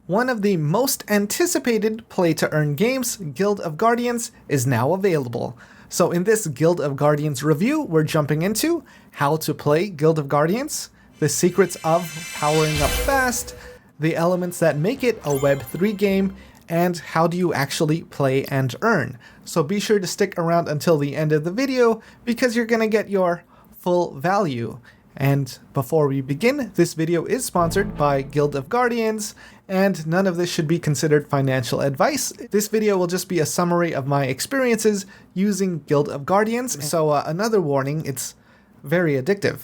One of the most anticipated play-to-earn games, Guild of Guardians, is now available. So in this Guild of Guardians review, we're jumping into how to play Guild of Guardians, the secrets of powering up fast, the elements that make it a Web3 game, and how do you actually play and earn. So be sure to stick around until the end of the video because you're gonna get your full value. And before we begin, this video is sponsored by Guild of Guardians, and none of this should be considered financial advice. This video will just be a summary of my experiences using Guild of Guardians, so another warning, it's very addictive.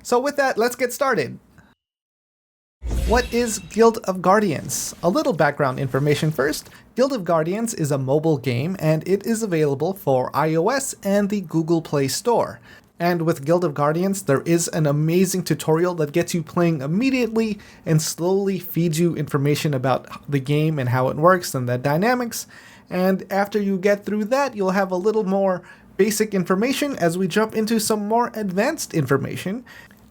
So with that, let's get started. What is Guild of Guardians? A little background information first. Guild of Guardians is a mobile game, and it is available for iOS and the Google Play Store. And with Guild of Guardians, there is an amazing tutorial that gets you playing immediately and slowly feeds you information about the game and how it works and the dynamics. And after you get through that, you'll have a little more basic information as we jump into some more advanced information.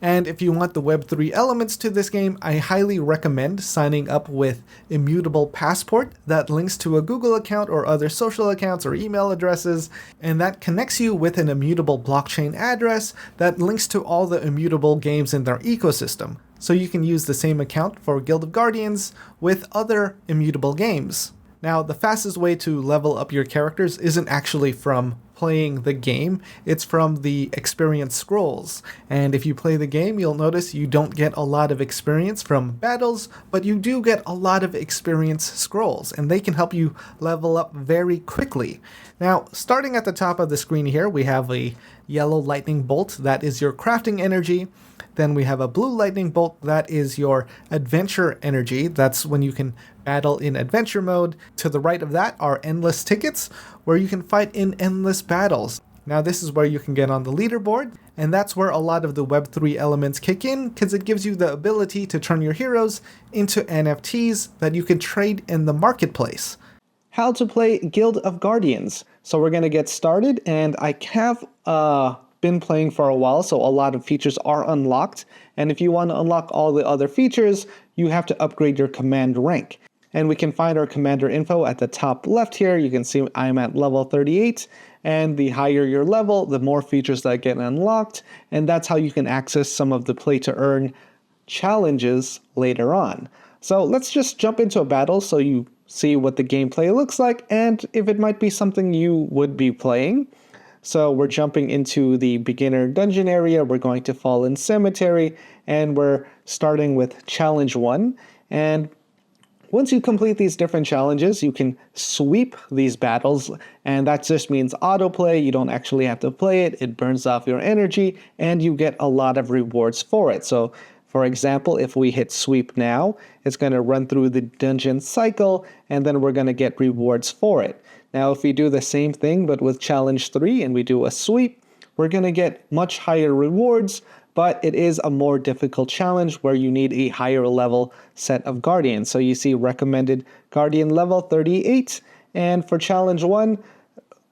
And if you want the Web3 elements to this game, I highly recommend signing up with Immutable Passport that links to a Google account or other social accounts or email addresses, and that connects you with an immutable blockchain address that links to all the immutable games in their ecosystem. So you can use the same account for Guild of Guardians with other immutable games. Now, the fastest way to level up your characters isn't actually from playing the game, it's from the experience scrolls. And if you play the game, you'll notice you don't get a lot of experience from battles, but you do get a lot of experience scrolls, and they can help you level up very quickly. Now, starting at the top of the screen here, we have a yellow lightning bolt, that is your crafting energy. Then we have a blue lightning bolt, that is your adventure energy. That's when you can battle in adventure mode. To the right of that are endless tickets, where you can fight in endless battles. Now this is where you can get on the leaderboard, and that's where a lot of the Web3 elements kick in, because it gives you the ability to turn your heroes into NFTs that you can trade in the marketplace. How to play Guild of Guardians. So we're going to get started, and I have been playing for a while, so a lot of features are unlocked. And if you want to unlock all the other features, you have to upgrade your command rank. And we can find our commander info at the top left here. You can see I'm at level 38, and the higher your level, the more features that get unlocked, and that's how you can access some of the play to earn challenges later on. So let's just jump into a battle so you see what the gameplay looks like and if it might be something you would be playing. So we're jumping into the beginner dungeon area, we're going to Fallen Cemetery, and we're starting with challenge 1. And once you complete these different challenges, you can sweep these battles, and that just means autoplay. You don't actually have to play it, it burns off your energy, and you get a lot of rewards for it. So for example, if we hit sweep now, it's going to run through the dungeon cycle, and then we're going to get rewards for it. Now if we do the same thing but with challenge 3 and we do a sweep, we're going to get much higher rewards, but it is a more difficult challenge where you need a higher level set of guardians. So you see recommended guardian level 38, and for challenge 1,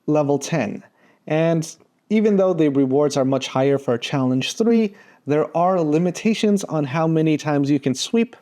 level 10. And even though the rewards are much higher for challenge 3, there are limitations on how many times you can sweep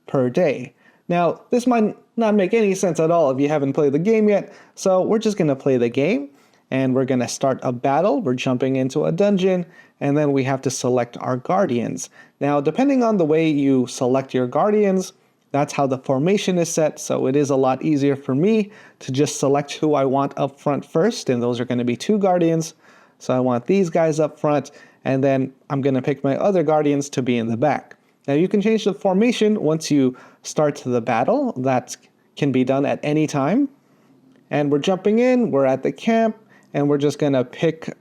per day. Now, this might not make any sense at all if you haven't played the game yet, so we're just going to play the game, and we're going to start a battle. We're jumping into a dungeon, and then we have to select our guardians. Now, depending on the way you select your guardians, that's how the formation is set, so it is a lot easier for me to just select who I want up front first, and those are going to be 2 guardians. So I want these guys up front, and then I'm going to pick my other guardians to be in the back. Now you can change the formation once you start the battle. That can be done at any time. And we're jumping in, we're at the camp, and we're just going to pick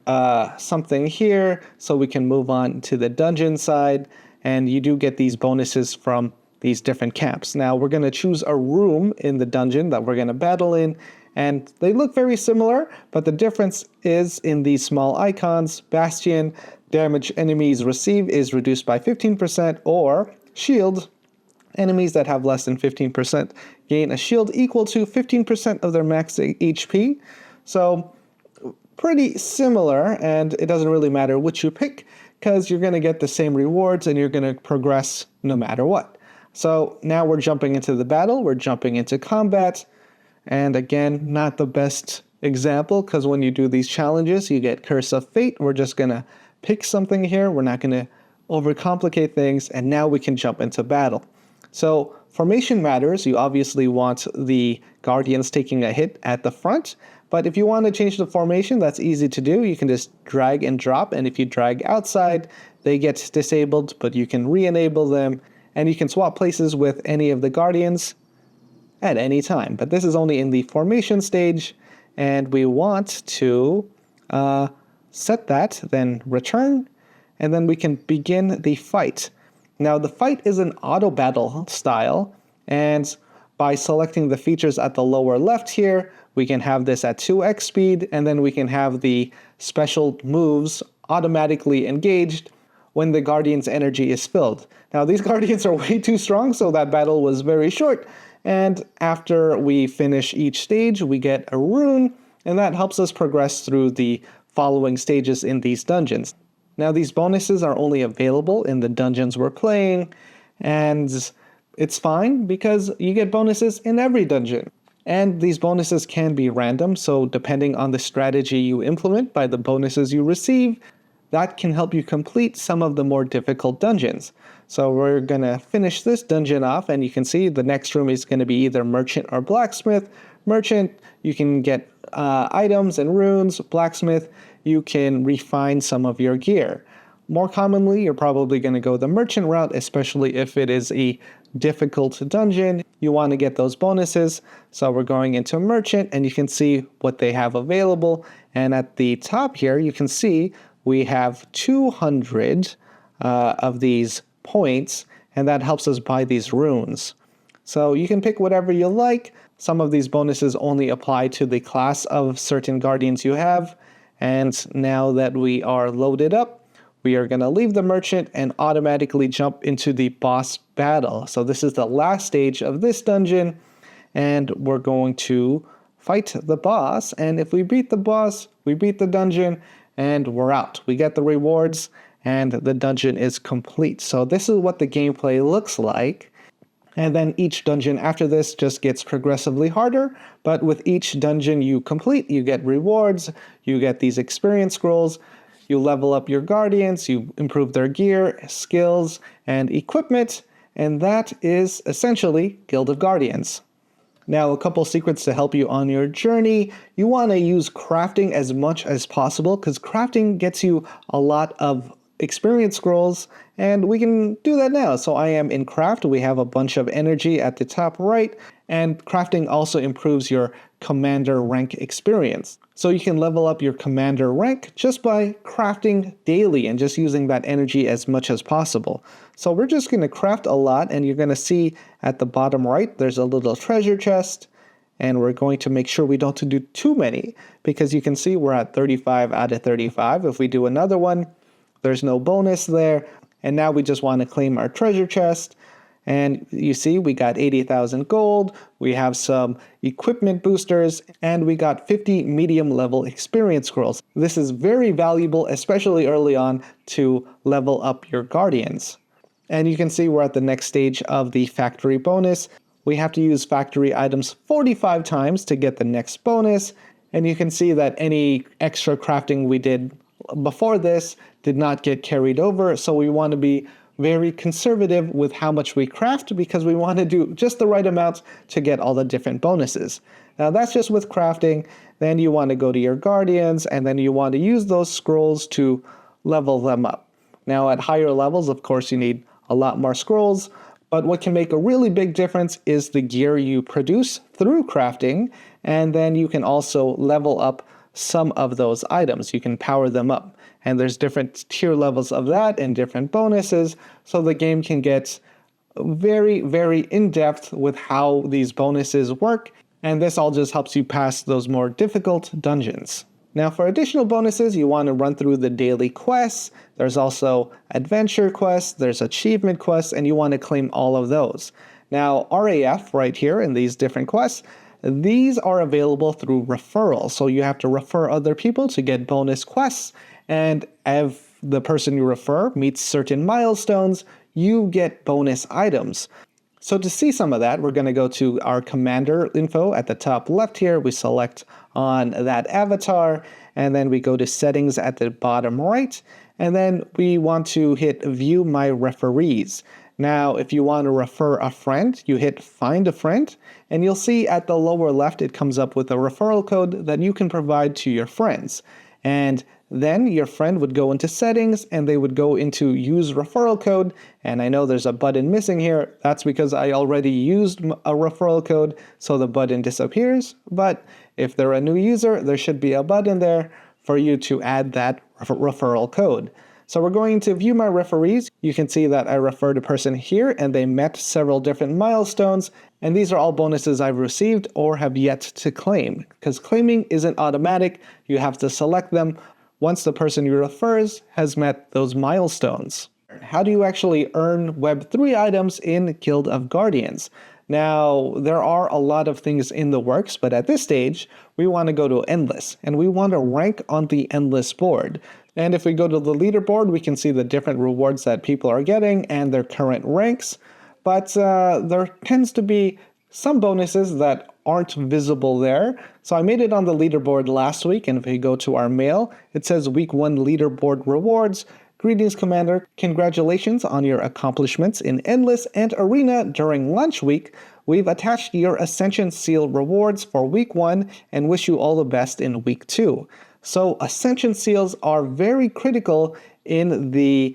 something here so we can move on to the dungeon side. And you do get these bonuses from these different camps. Now we're going to choose a room in the dungeon that we're going to battle in. And they look very similar, but the difference is in these small icons. Bastion, damage enemies receive is reduced by 15%, or shield, enemies that have less than 15% gain a shield equal to 15% of their max HP. So pretty similar, and it doesn't really matter which you pick because you're going to get the same rewards and you're going to progress no matter what. So now we're jumping into the battle, we're jumping into combat, and again, not the best example because when you do these challenges, you get Curse of Fate. We're just gonna pick something here, we're not gonna overcomplicate things, and now we can jump into battle. So formation matters. You obviously want the Guardians taking a hit at the front, but if you want to change the formation, that's easy to do. You can just drag and drop, and if you drag outside, they get disabled, but you can re-enable them, and you can swap places with any of the Guardians at any time. But this is only in the formation stage, and we want to set that, then return, and then we can begin the fight. Now the fight is an auto battle style, and by selecting the features at the lower left here, we can have this at 2x speed, and then we can have the special moves automatically engaged when the Guardian's energy is filled. Now these Guardians are way too strong, so that battle was very short, and after we finish each stage, we get a rune, and that helps us progress through the following stages in these dungeons. Now these bonuses are only available in the dungeons we're playing, and it's fine because you get bonuses in every dungeon. And these bonuses can be random, so depending on the strategy you implement by the bonuses you receive, that can help you complete some of the more difficult dungeons. So we're gonna finish this dungeon off, and you can see the next room is gonna be either Merchant or Blacksmith. Merchant, you can get items and runes. Blacksmith, you can refine some of your gear. More commonly, you're probably going to go the merchant route, especially if it is a difficult dungeon. You want to get those bonuses, so we're going into merchant, and you can see what they have available. And at the top here, you can see we have 200 of these points, and that helps us buy these runes. So you can pick whatever you like. Some of these bonuses only apply to the class of certain guardians you have. And now that we are loaded up, we are going to leave the merchant and automatically jump into the boss battle. So this is the last stage of this dungeon, and we're going to fight the boss. And if we beat the boss, we beat the dungeon, and we're out. We get the rewards, and the dungeon is complete. So this is what the gameplay looks like. And then each dungeon after this just gets progressively harder, but with each dungeon you complete, you get rewards, you get these experience scrolls, you level up your guardians, you improve their gear, skills, and equipment, and that is essentially Guild of Guardians. Now, a couple secrets to help you on your journey. You want to use crafting as much as possible, because crafting gets you a lot of experience scrolls, and we can do that now. So I am in craft. We have a bunch of energy at the top right, and crafting also improves your commander rank experience. So you can level up your commander rank just by crafting daily and just using that energy as much as possible. So we're just going to craft a lot, and you're going to see at the bottom right there's a little treasure chest, and we're going to make sure we don't do too many, because you can see we're at 35 out of 35. If we do another one, there's no bonus there, and now we just want to claim our treasure chest. And you see we got 80,000 gold, we have some equipment boosters, and we got 50 medium level experience scrolls. This is very valuable, especially early on, to level up your guardians. And you can see we're at the next stage of the factory bonus. We have to use factory items 45 times to get the next bonus, and you can see that any extra crafting we did before this did not get carried over, so we want to be very conservative with how much we craft, because we want to do just the right amount to get all the different bonuses. Now that's just with crafting. Then you want to go to your guardians, and then you want to use those scrolls to level them up. Now at higher levels, of course, you need a lot more scrolls, but what can make a really big difference is the gear you produce through crafting, and then you can also level up some of those items. You can power them up, and there's different tier levels of that and different bonuses, so the game can get very, very in-depth with how these bonuses work, and this all just helps you pass those more difficult dungeons. Now for additional bonuses, you want to run through the daily quests. There's also adventure quests, there's achievement quests, and you want to claim all of those. Now RAF right here in these different quests, these are available through referral. So you have to refer other people to get bonus quests, and if the person you refer meets certain milestones, you get bonus items. So to see some of that, we're going to go to our commander info at the top left here. We select on that avatar, and then we go to settings at the bottom right, and then we want to hit view my referees. Now, if you want to refer a friend, you hit find a friend, and you'll see at the lower left it comes up with a referral code that you can provide to your friends. And then your friend would go into settings and they would go into use referral code. And I know there's a button missing here. That's because I already used a referral code, so the button disappears. But if they're a new user, there should be a button there for you to add that referral code. So we're going to view my referees. You can see that I referred a person here and they met several different milestones. And these are all bonuses I've received or have yet to claim, because claiming isn't automatic. You have to select them once the person you refers has met those milestones. How do you actually earn Web3 items in Guild of Guardians? Now, there are a lot of things in the works, but at this stage, we want to go to Endless, and we want to rank on the Endless board. And if we go to the leaderboard, we can see the different rewards that people are getting and their current ranks. But there tends to be some bonuses that aren't visible there. So I made it on the leaderboard last week, and if we go to our mail, it says Week 1 Leaderboard Rewards. Greetings, Commander. Congratulations on your accomplishments in Endless and Arena during Launch Week. We've attached your Ascension Seal rewards for Week 1 and wish you all the best in Week 2. So Ascension Seals are very critical in the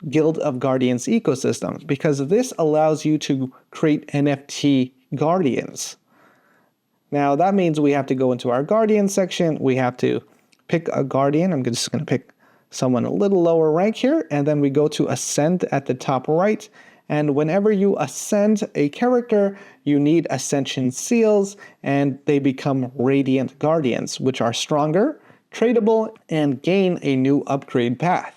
Guild of Guardians ecosystem because this allows you to create NFT Guardians. Now that means we have to go into our Guardian section. We have to pick a Guardian. I'm just going to pick someone a little lower rank here, and then we go to Ascend at the top right. And whenever you ascend a character, you need Ascension Seals, and they become Radiant Guardians, which are stronger, tradable, and gain a new upgrade path.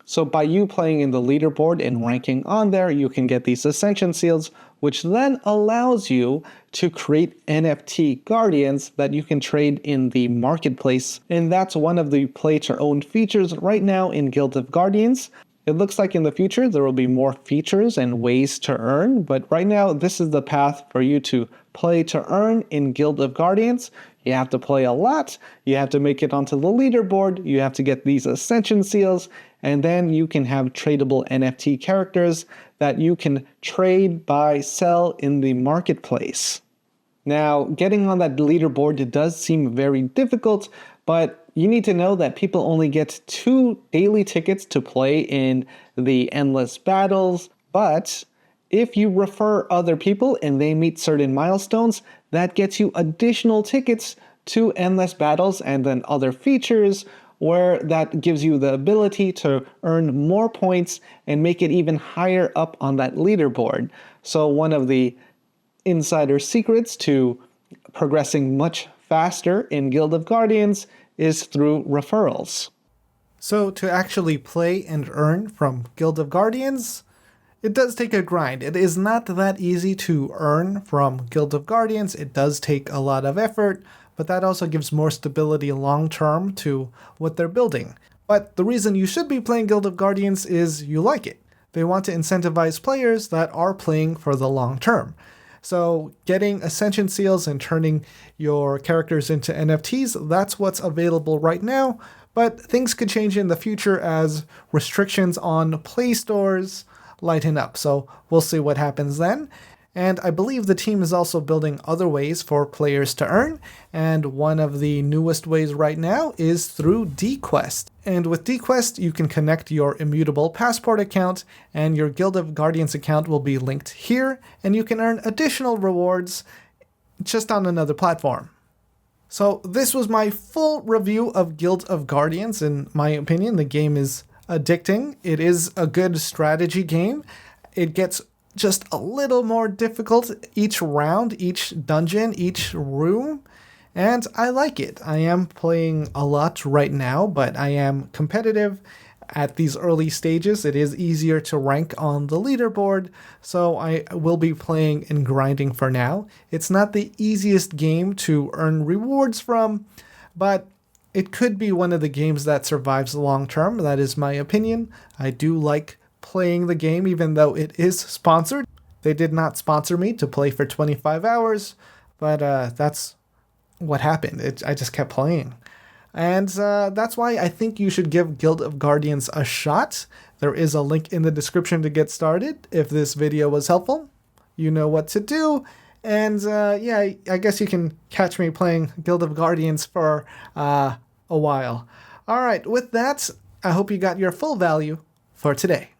So by you playing in the leaderboard and ranking on there, you can get these Ascension Seals, which then allows you to create NFT Guardians that you can trade in the marketplace. And that's one of the play-to-own features right now in Guild of Guardians. It looks like in the future there will be more features and ways to earn, but right now this is the path for you to play to earn in Guild of Guardians. You have to play a lot, you have to make it onto the leaderboard, you have to get these Ascension Seals, and then you can have tradable NFT characters that you can trade, buy, sell in the marketplace. Now, getting on that leaderboard, it does seem very difficult, but you need to know that people only get 2 daily tickets to play in the Endless Battles, but if you refer other people and they meet certain milestones, that gets you additional tickets to Endless Battles and then other features where that gives you the ability to earn more points and make it even higher up on that leaderboard. So one of the insider secrets to progressing much faster in Guild of Guardians is through referrals. So to actually play and earn from Guild of Guardians, it does take a grind. It is not that easy to earn from Guild of Guardians. It does take a lot of effort, but that also gives more stability long-term to what they're building. But the reason you should be playing Guild of Guardians is you like it. They want to incentivize players that are playing for the long term. So getting Ascension Seals and turning your characters into NFTs, that's what's available right now, but things could change in the future as restrictions on Play stores lighten up. So we'll see what happens then. And I believe the team is also building other ways for players to earn, and one of the newest ways right now is through dQuest. And with dQuest, you can connect your Immutable Passport account, and your Guild of Guardians account will be linked here, and you can earn additional rewards just on another platform. So this was my full review of Guild of Guardians. In my opinion, the game is addicting. It is a good strategy game. It gets just a little more difficult each round, each dungeon, each room, and I like it. I am playing a lot right now, but I am competitive at these early stages. It is easier to rank on the leaderboard, so I will be playing and grinding for now. It's not the easiest game to earn rewards from, but it could be one of the games that survives long term. That is my opinion. I do like playing the game even though it is sponsored. They did not sponsor me to play for 25 hours, but that's what happened. I just kept playing. And that's why I think you should give Guild of Guardians a shot. There is a link in the description to get started. If this video was helpful, you know what to do. And yeah, I guess you can catch me playing Guild of Guardians for a while. All right, with that, I hope you got your full value for today.